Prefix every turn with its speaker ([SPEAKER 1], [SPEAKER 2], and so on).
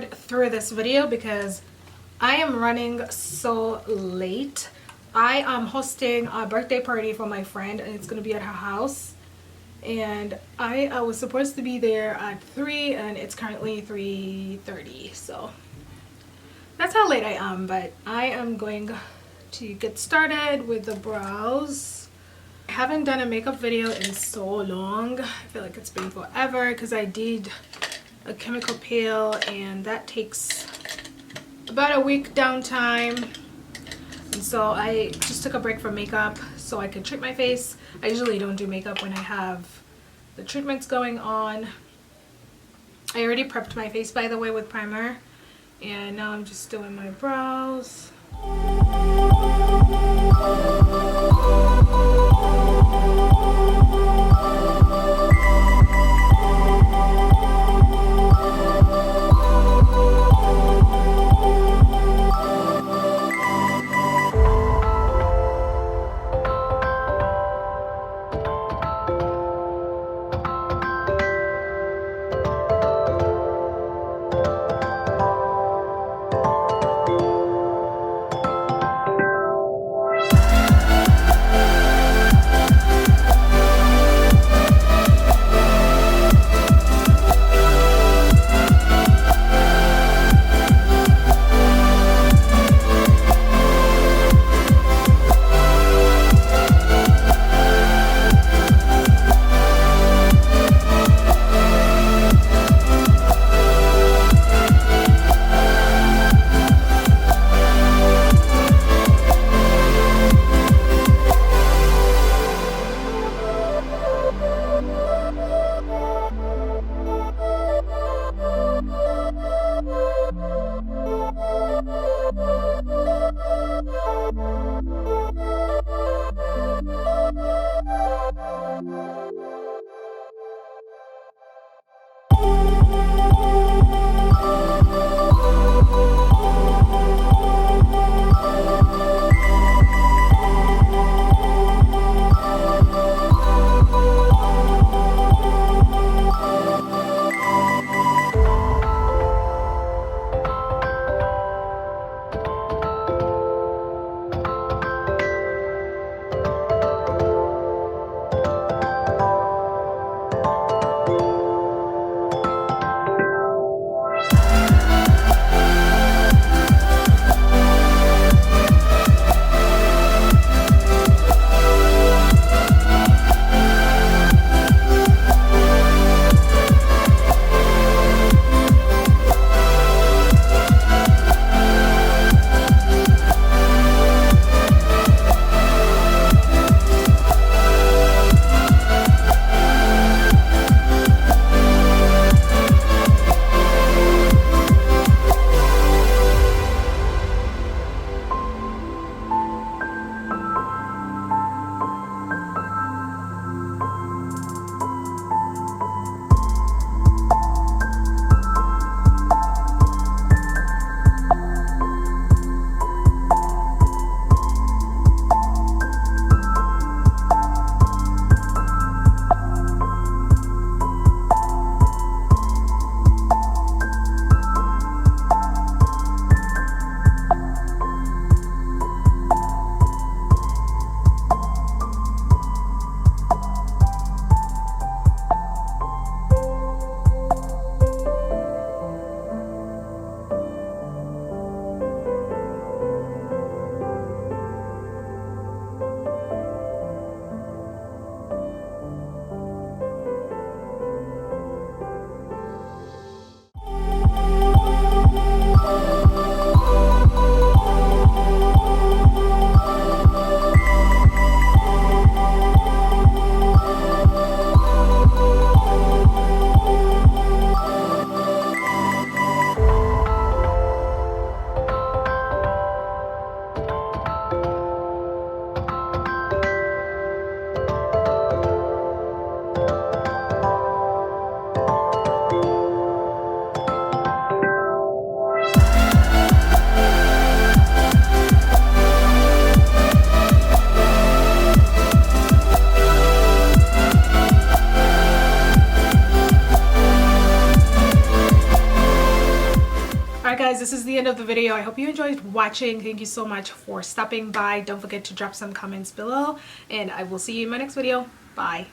[SPEAKER 1] record through this video because I am running so late. I am hosting a birthday party for my friend and it's going to be at her house. And I was supposed to be there at 3 and it's currently 3:30. So that's how late I am. But I am going to get started with the brows. I haven't done a makeup video in so long. I feel like it's been forever because I did a chemical peel and that takes about a week downtime. And so I just took a break from makeup so I could treat my face. I usually don't do makeup when I have the treatments going on. I already prepped my face, by the way, with primer. And now I'm just doing my brows. guys, this is the end of the video. I hope you enjoyed watching. Thank you so much for stopping by. Don't forget to drop some comments below, and I will see you in my next video. Bye.